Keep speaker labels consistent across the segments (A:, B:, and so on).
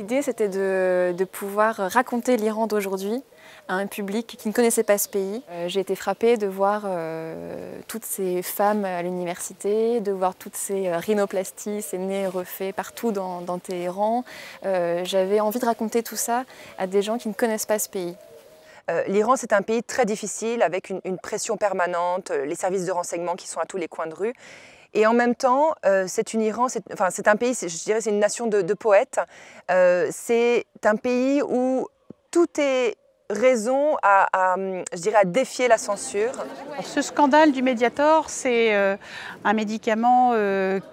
A: L'idée, c'était de pouvoir raconter l'Iran d'aujourd'hui à un public qui ne connaissait pas ce pays. J'ai été frappée de voir toutes ces femmes à l'université, de voir toutes ces rhinoplasties, ces nez refaits partout dans Téhéran. J'avais envie de raconter tout ça à des gens qui ne connaissent pas ce pays.
B: L'Iran, c'est un pays très difficile, avec une pression permanente, les services de renseignement qui sont à tous les coins de rue. Et en même temps, c'est un pays, je dirais, c'est une nation de poètes. C'est un pays où tout est raison à défier la censure.
C: Ce scandale du Mediator, c'est un médicament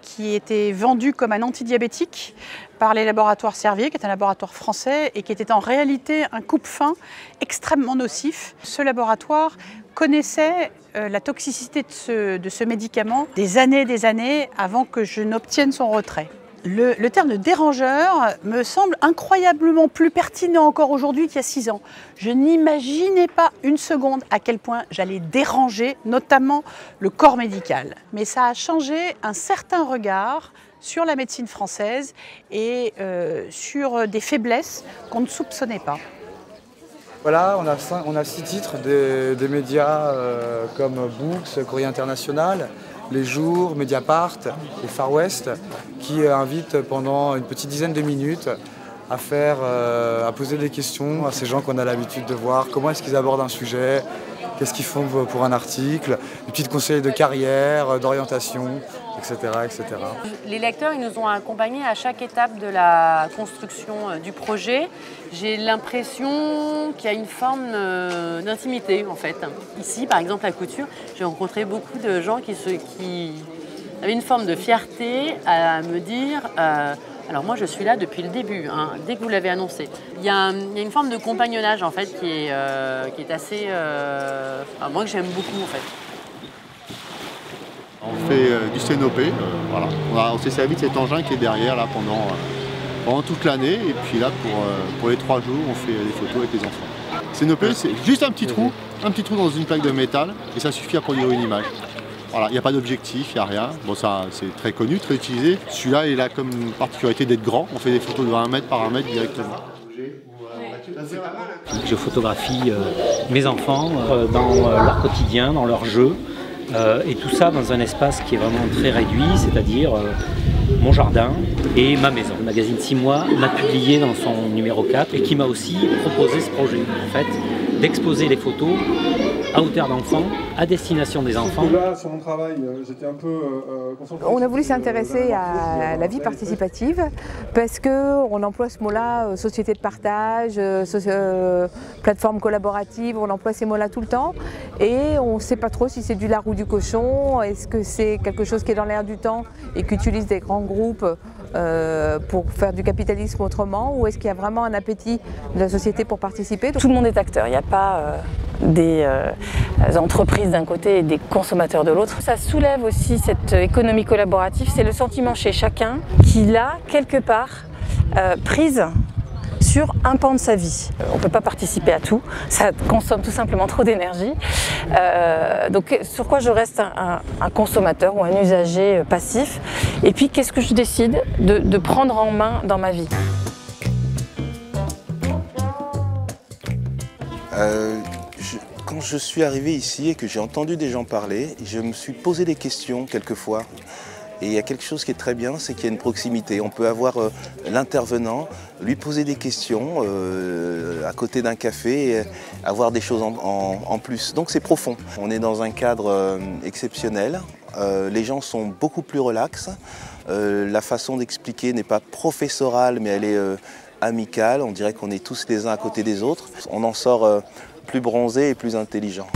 C: qui était vendu comme un antidiabétique par les laboratoires Servier, qui est un laboratoire français et qui était en réalité un coupe-faim extrêmement nocif. Ce laboratoire connaissait la toxicité de ce médicament des années avant que je n'obtienne son retrait. Le terme de dérangeur me semble incroyablement plus pertinent encore aujourd'hui qu'il y a 6 ans. Je n'imaginais pas une seconde à quel point j'allais déranger, notamment le corps médical. Mais ça a changé un certain regard sur la médecine française et sur des faiblesses qu'on ne soupçonnait pas.
D: Voilà, on a 6 titres des médias comme Books, Courrier International, Les Jours, Mediapart et Far West, qui invitent pendant une petite dizaine de minutes à poser des questions à ces gens qu'on a l'habitude de voir. Comment est-ce qu'ils abordent un sujet? Qu'est-ce qu'ils font pour un article? Des petits conseils de carrière, d'orientation, etc., etc.
E: Les lecteurs, ils nous ont accompagnés à chaque étape de la construction du projet. J'ai l'impression qu'il y a une forme d'intimité, en fait. Ici, par exemple, à Couture, j'ai rencontré beaucoup de gens qui avaient une forme de fierté à me dire alors moi, je suis là depuis le début, hein, dès que vous l'avez annoncé. Il y a une forme de compagnonnage, en fait, qui est assez... moi, que j'aime beaucoup, en fait.
F: On fait du scénopé, voilà. On s'est servi de cet engin qui est derrière là, pendant toute l'année. Et puis là, pour les 3 jours, on fait des photos avec les enfants. Scénopé, c'est juste un petit trou dans une plaque de métal, et ça suffit à produire une image. Voilà, il n'y a pas d'objectif, il n'y a rien. Bon, ça, c'est très connu, très utilisé. Celui-là, il a comme particularité d'être grand. On fait des photos de 1 mètre par 1 mètre directement.
G: Je photographie mes enfants dans leur quotidien, dans leur jeu. Et tout ça dans un espace qui est vraiment très réduit, c'est-à-dire mon jardin et ma maison. Le magazine 6 mois m'a publié dans son numéro 4 et qui m'a aussi proposé ce projet, en fait, d'exposer les photos à hauteur d'enfants, à destination des enfants.
H: Là, sur mon travail, j'étais un peu concentré.
I: On a voulu s'intéresser à la vie participative parce qu'on emploie ce mot-là, société de partage, plateforme collaborative, on emploie ces mots-là tout le temps et on ne sait pas trop si c'est du lard ou du cochon, est-ce que c'est quelque chose qui est dans l'air du temps et qu'utilisent des grands groupes pour faire du capitalisme autrement, ou est-ce qu'il y a vraiment un appétit de la société pour participer?
J: Tout le monde est acteur, il n'y a pas des entreprises d'un côté et des consommateurs de l'autre. Ça soulève aussi cette économie collaborative, c'est le sentiment chez chacun qu'il a quelque part prise sur un pan de sa vie. On ne peut pas participer à tout, ça consomme tout simplement trop d'énergie. Donc sur quoi je reste un consommateur ou un usager passif? Et puis qu'est-ce que je décide de prendre en main dans ma vie?
K: Quand je suis arrivé ici et que j'ai entendu des gens parler, je me suis posé des questions quelquefois. Et il y a quelque chose qui est très bien, c'est qu'il y a une proximité. On peut avoir l'intervenant, lui poser des questions à côté d'un café, et avoir des choses en plus. Donc c'est profond. On est dans un cadre exceptionnel. Les gens sont beaucoup plus relax. La façon d'expliquer n'est pas professorale, mais elle est amicale. On dirait qu'on est tous les uns à côté des autres. On en sort plus bronzé et plus intelligent.